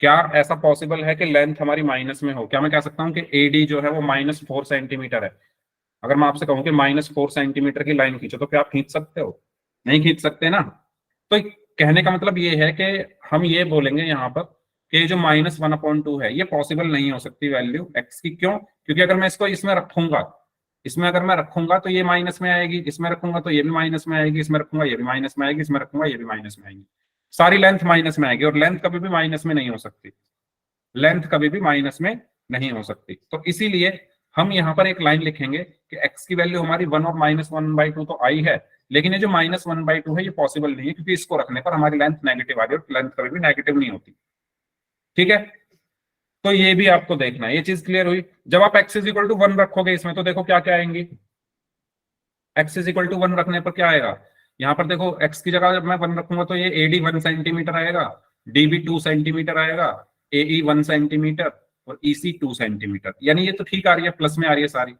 क्या ऐसा पॉसिबल है कि लेंथ हमारी माइनस में हो? क्या मैं कह सकता हूं कि AD जो है वो -4 सेंटीमीटर है? अगर मैं आपसे कहूं कि -4 सेंटीमीटर की लाइन खींचो, तो क्या आप खींच सकते हो? नहीं खींच सकते ना। तो कहने का मतलब ये है कि हम ये बोलेंगे यहाँ पर कि जो -1/2 है ये पॉसिबल नहीं हो सकती वैल्यू x की। क्यों? क्योंकि अगर मैं इसको इसमें रखूंगा, इसमें अगर मैं रखूंगा तो ये माइनस में आएगी, इसमें रखूंगा तो ये भी माइनस में आएगी, इसमें रखूंगा ये भी माइनस में आएगी, इसमें रखूंगा ये भी माइनस में आएगी, सारी लेंथ माइनस में आएगी। और लेंथ कभी भी माइनस में नहीं हो सकती, लेंथ कभी भी माइनस में नहीं हो सकती। तो इसीलिए हम यहाँ पर एक लाइन लिखेंगे कि x की वैल्यू हमारी 1 और -1/2 तो आई है, लेकिन ये जो -1/2 है ये पॉसिबल नहीं है, क्योंकि इसको रखने पर हमारी लेंथ नेगेटिव आ गई, और लेंथ कभी भी नेगेटिव नहीं होती। ठीक है, तो ये भी आपको देखना है। ये चीज क्लियर हुई? जब आप x इज इक्वल टू 1 रखोगे इसमें, तो देखो क्या क्या आएंगी, x इज इक्वल टू 1 रखने पर क्या आएगा, यहाँ पर देखो x की जगह जब मैं 1 रखूंगा तो ये AD 1 सेंटीमीटर आएगा, DB 2 सेंटीमीटर आएगा, AE 1 सेंटीमीटर और EC 2 सेंटीमीटर। यानी ये तो ठीक आ रही है, प्लस में आ रही है सारी,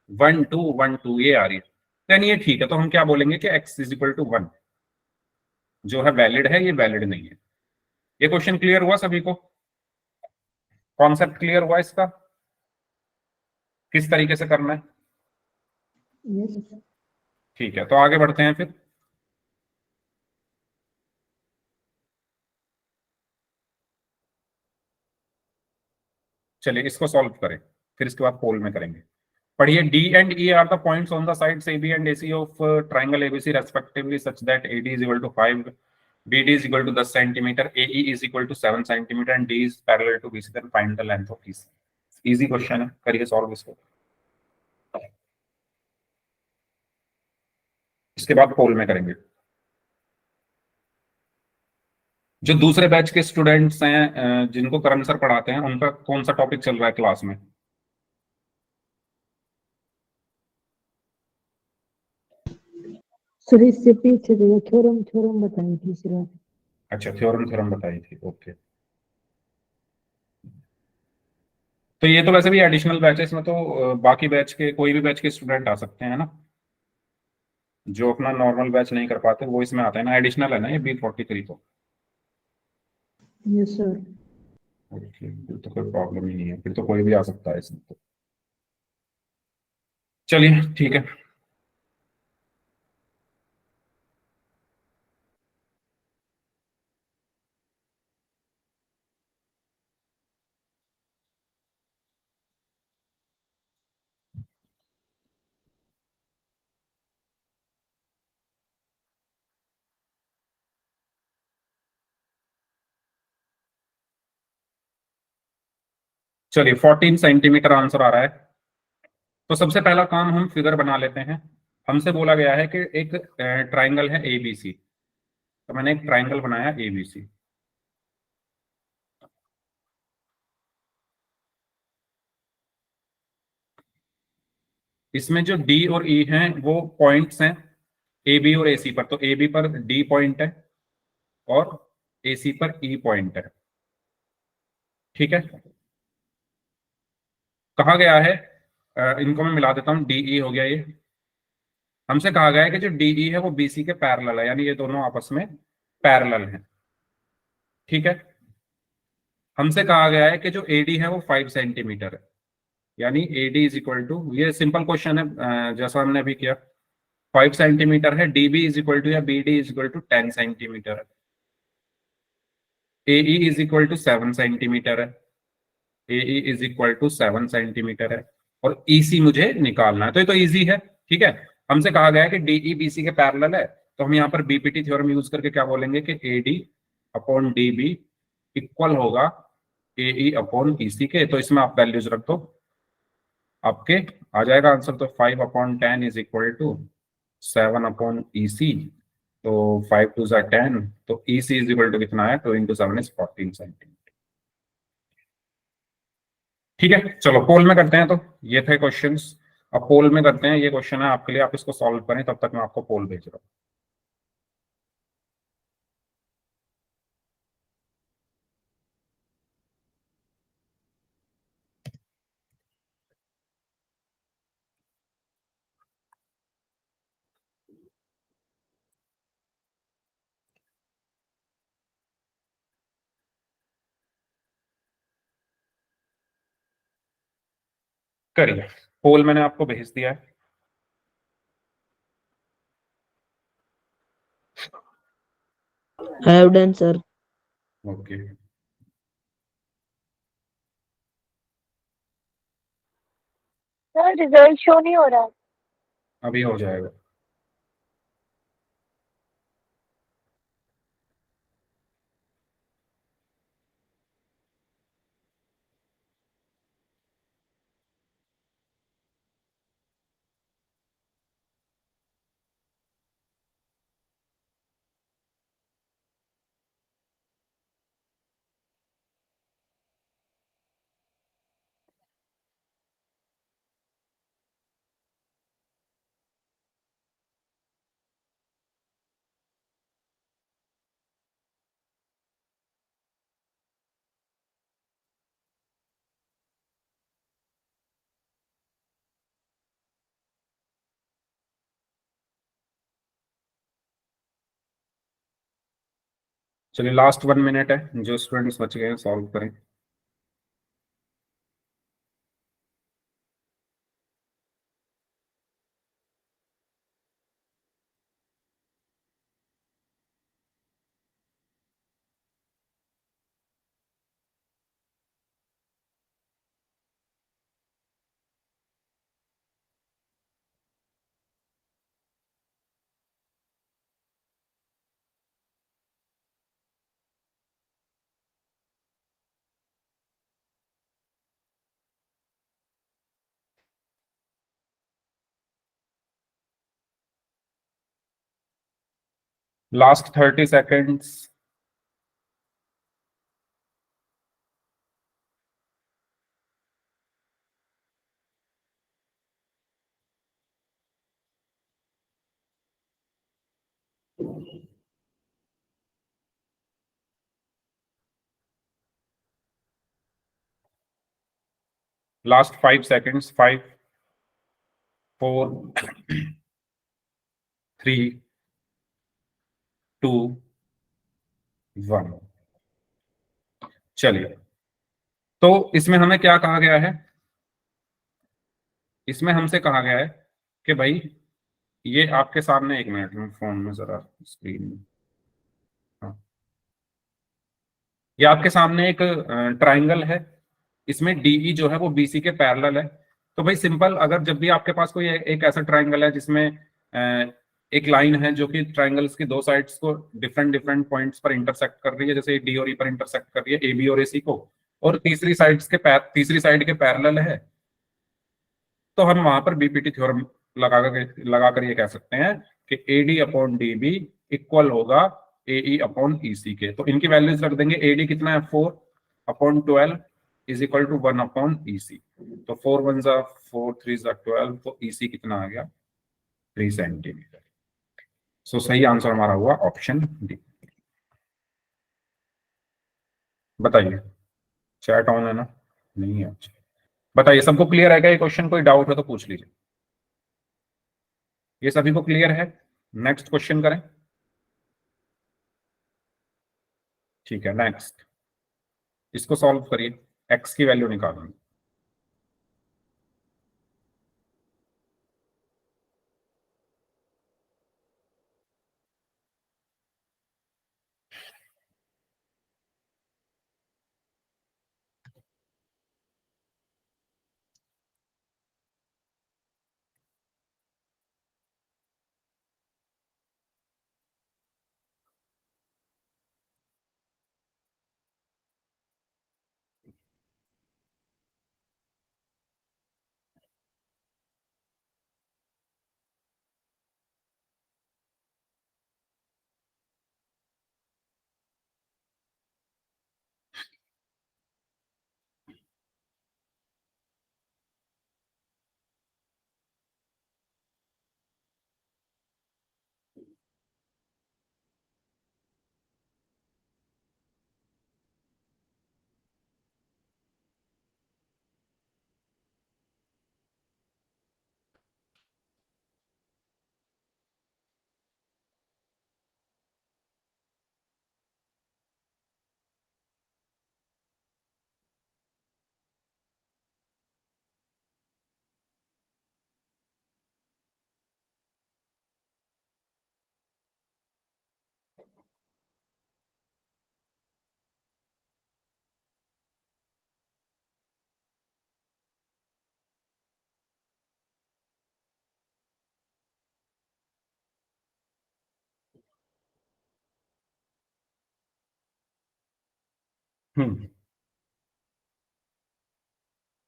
1 2 1 2 ये आ रही है। यानी ये ठीक है, तो हम क्या बोलेंगे कि x इज इक्वल टू 1 जो है वैलिड है, ये वैलिड नहीं है। ये क्वेश्चन क्लियर हुआ सभी को? कॉन्सेप्ट क्लियर हुआ इसका, किस तरीके से करना है? यस ठीक है, तो आगे बढ़ते हैं फिर। चलिए इसको सॉल्व करें, फिर इसके बाद पोल में करेंगे। पढ़िए, D and E are the points on the sides A B and A C of triangle ABC respectively such that AD is equal to 5, BD is equal to 10 centimetre, AE is equal to 7 centimetre and D is parallel to BC, then find the length of EC। Easy question है, करिए solve इसको। इसके बाद पोल में करेंगे। जो दूसरे batch के स्टूडेंट्स हैं जिनको करण सर पढ़ाते हैं, उनका कौन सा टॉपिक चल रहा है क्लास में? सर इससे पीछे जो थ्योरम थ्योरम बताई थी सर। अच्छा, थ्योरम थ्योरम बताई थी, ओके। तो ये तो वैसे भी एडिशनल बैच है, इसमें तो बाकी बैच के कोई भी बैच के स्टूडेंट आ सकते हैं ना, जो अपना नॉर्मल बैच नहीं कर पाते वो इसमें आते हैं ना, एडिशनल है ना ये B43 तो। Yes sir. ओके, फिर तो कोई प्रॉब्लम ही नहीं है, फिर तो कोई भी आ सकता है इसमें तो। चलिए ठीक है। चलिए 14 सेंटीमीटर आंसर आ रहा है। तो सबसे पहला काम हम फिगर बना लेते हैं। हमसे बोला गया है कि एक ट्राइंगल है ABC, तो मैंने एक ट्राइंगल बनाया ABC। इसमें जो D और E हैं वो पॉइंट्स हैं AB और AC पर, तो AB पर D पॉइंट है और AC पर E पॉइंट है। ठीक है, कहा गया है, इनको मैं मिला देता हूं, DE हो गया ये। हमसे कहा गया है कि जो DE है वो BC के पैरेलल है, यानी ये दोनों आपस में पैरेलल हैं। ठीक है, हमसे कहा गया है कि जो AD है वो 5 सेंटीमीटर है, यानी AD इज इक्वल टू, ये सिंपल क्वेश्चन है जैसा हमने अभी किया, 5 सेंटीमीटर है, DB इज इक्वल टू या BD is equal to 10 centimetre है, AE is equal to 7 centimetre है, AE is equal to 7 centimetre है, और EC मुझे निकालना है। तो ये तो इजी है। ठीक है, हमसे कहा गया है कि DE BC के पैरेलल है, तो हम यहाँ पर BPT थ्योरम यूज करके क्या बोलेंगे कि AD अपॉन DB इक्वल होगा AE अपॉन EC के। तो इसमें आप वैल्यूज रख दो, आपके आ जाएगा आंसर। तो 5/10 इज इक्वल टू 7/EC, तो 5 2 10, तो EC इज इक्वल टू कितना है, 2 इंटू 7 इज 14 सेंटीमीटर। ठीक है, चलो पोल में करते हैं। तो ये थे क्वेश्चंस, अब पोल में करते हैं। ये क्वेश्चन है आपके लिए, आप इसको सॉल्व करें, तब तक मैं आपको पोल भेज रहा हूँ। करिए, पोल मैंने आपको भेज दिया है। Have done, sir. Okay, sir result show नहीं हो रहा। अभी हो जाएगा। चलिए लास्ट 1 मिनट है, जो स्टूडेंट्स बच गए हैं सॉल्व करें। Last 30 seconds. Last 5 seconds. 5, 4, 3, 2, 1। चलिए, तो इसमें हमें क्या कहा गया है? इसमें हमसे कहा गया है कि भाई ये आपके सामने, 1 मिनट में फोन में जरा स्क्रीन में, हाँ, ये आपके सामने एक ट्राइंगल है, इसमें डीई जो है वो बीसी के पैरेलल है। तो भाई सिंपल, अगर जब भी आपके पास कोई एक ऐसा ट्राइंगल है जिसमें एक लाइन है जो कि ट्राइंगल्स की दो साइड्स को डिफरेंट डिफरेंट पॉइंट्स पर इंटरसेक्ट कर रही है, जैसे डी और ई पर इंटरसेक्ट कर रही है, ए बी और ए सी को, और तीसरी साइड के पैरेलल है, तो हम वहां पर बीपीटी थ्योरम लगा कर ये कह सकते हैं कि AD upon D B equal होगा एई अपॉन ईसी के। तो इनकी वैल्यूज रख देंगे। एडी कितना है? 4/12 is equal to 1 upon EC. तो 4 1 जा 4, 3 जा 12, तो ईसी कितना आ गया? 3 सेंटीमीटर। सो सही आंसर हमारा हुआ ऑप्शन डी। बताइए, चैट ऑन है ना? नहीं है? अच्छा, बताइए सबको क्लियर है क्या ये क्वेश्चन? कोई डाउट है तो पूछ लीजिए। ये सभी को क्लियर है? नेक्स्ट क्वेश्चन करें। ठीक है, नेक्स्ट इसको सॉल्व करिए। एक्स की वैल्यू निकालनी।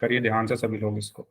करिए ध्यान से सभी लोग इसको।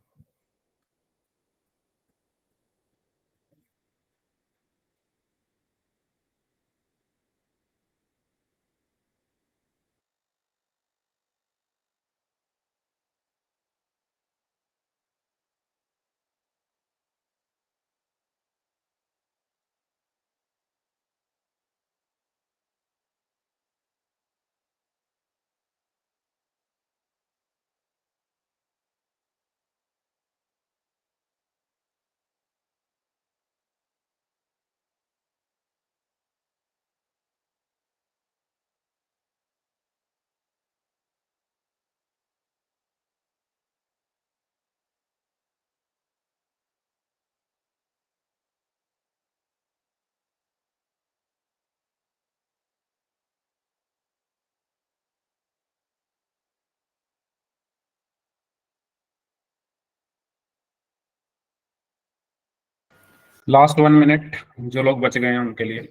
लास्ट 1 मिनट जो लोग बच गए हैं उनके लिए।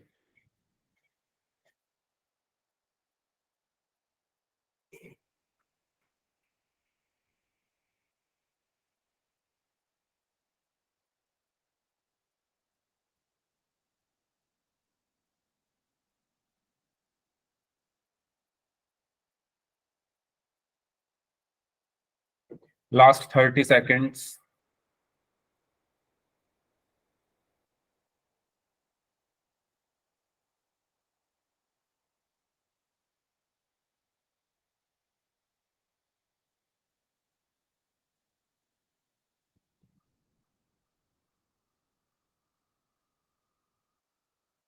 Last 30 seconds.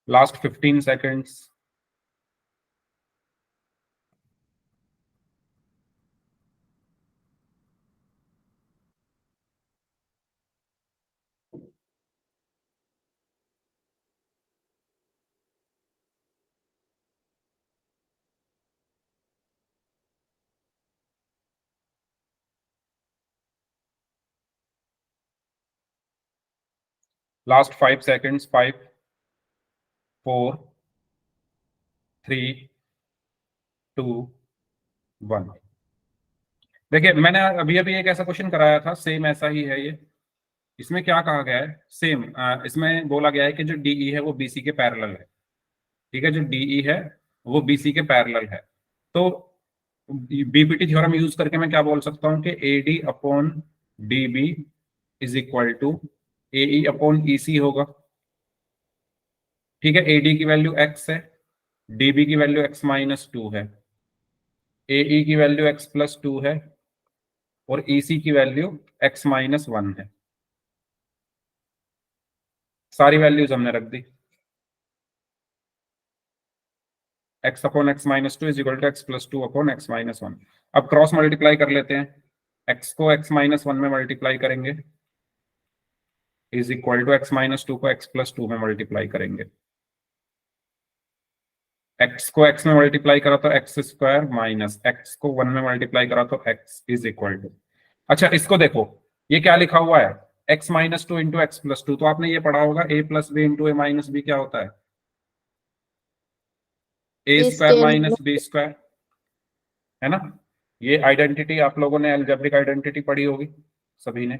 Last 15 seconds. Last 5 seconds. 5 4 3 2 1। देखिए मैंने अभी अभी एक ऐसा क्वेश्चन कराया था, सेम ऐसा ही है ये। इसमें क्या कहा गया है, सेम इसमें बोला गया है कि जो डीई है वो बीसी के पैरेलल है। ठीक है, जो डीई है वो बीसी के पैरेलल है। तो बीपीटी थ्योरम यूज करके मैं क्या बोल सकता हूँ कि AD upon DB is equal to AE upon EC होगा। ठीक है, एडी की वैल्यू एक्स है, डीबी की वैल्यू एक्स माइनस 2 है, एई की वैल्यू एक्स प्लस 2 है और ईसी की वैल्यू एक्स माइनस 1 है। सारी वैल्यूज हमने रख दी। X upon x minus 2 is equal to x plus 2 upon x minus 1। अब क्रॉस मल्टीप्लाई कर लेते हैं। एक्स को एक्स माइनस 1 में मल्टीप्लाई करेंगे is equal to x minus 2 को एक्स प्लस 2 में मल्टीप्लाई करेंगे। एक्स को एक्स में मल्टीप्लाई करा तो एक्स स्क्वायर माइनस एक्स को 1 में मल्टीप्लाई करा तो एक्स इज इक्वल टू। अच्छा इसको देखो, ये क्या लिखा हुआ है, x minus 2 into x plus 2। तो आपने ये पढ़ा होगा ए प्लस बी इंटू ए माइनस बी क्या होता है, ए स्क्वायर माइनस बी स्क्वायर, है ना। ये आइडेंटिटी आप लोगों ने अलजेब्रिक आइडेंटिटी पढ़ी होगी सभी ने।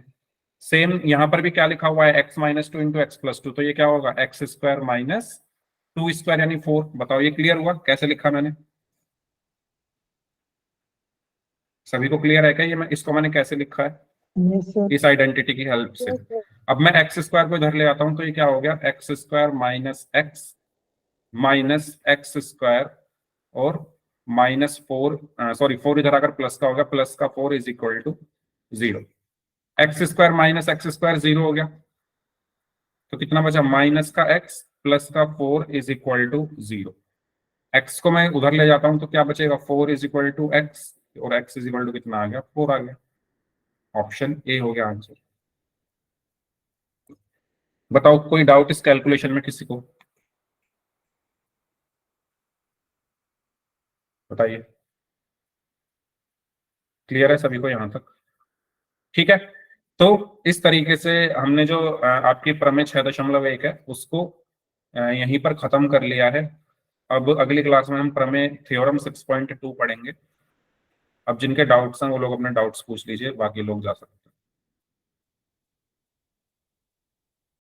सेम यहां पर भी क्या लिखा हुआ है, x minus 2 into x plus 2। तो ये क्या होगा, एक्स स्क्वायर माइनस 2 स्क्वायर यानी 4। बताओ ये क्लियर हुआ, कैसे लिखा मैंने, सभी को क्लियर है क्या ये मैं इसको मैंने कैसे लिखा है, यस सर। इस आइडेंटिटी की हेल्प से। अब मैं एक्स स्क्वायर को इधर ले आता हूं तो ये क्या हो गया, x square minus x square और माइनस 4, सॉरी 4 इधर अगर प्लस का होगा, प्लस का 4 is equal to 0। X square minus x square 0 हो गया, तो कितना बचा, माइनस का एक्स प्लस का 4 इज इक्वल टू 0। एक्स को मैं उधर ले जाता हूं तो क्या बचेगा, 4 इज इक्वल टू एक्स और एक्स इज इक्वल टू कितना आ गया, 4 आ गया। ऑप्शन ए हो गया आंसर। बताओ कोई डाउट इस कैलकुलेशन में किसी को, बताइए। क्लियर है सभी को यहां तक, ठीक है। तो इस तरीके से हमने जो आपकी प्रमेय 6.1 है उसको यहीं पर खत्म कर लिया है। अब अगली क्लास में हम प्रमेय थ्योरम 6.2 पढ़ेंगे। अब जिनके डाउट्स हैं वो लोग अपने डाउट्स पूछ लीजिए, बाकी लोग जा सकते हैं।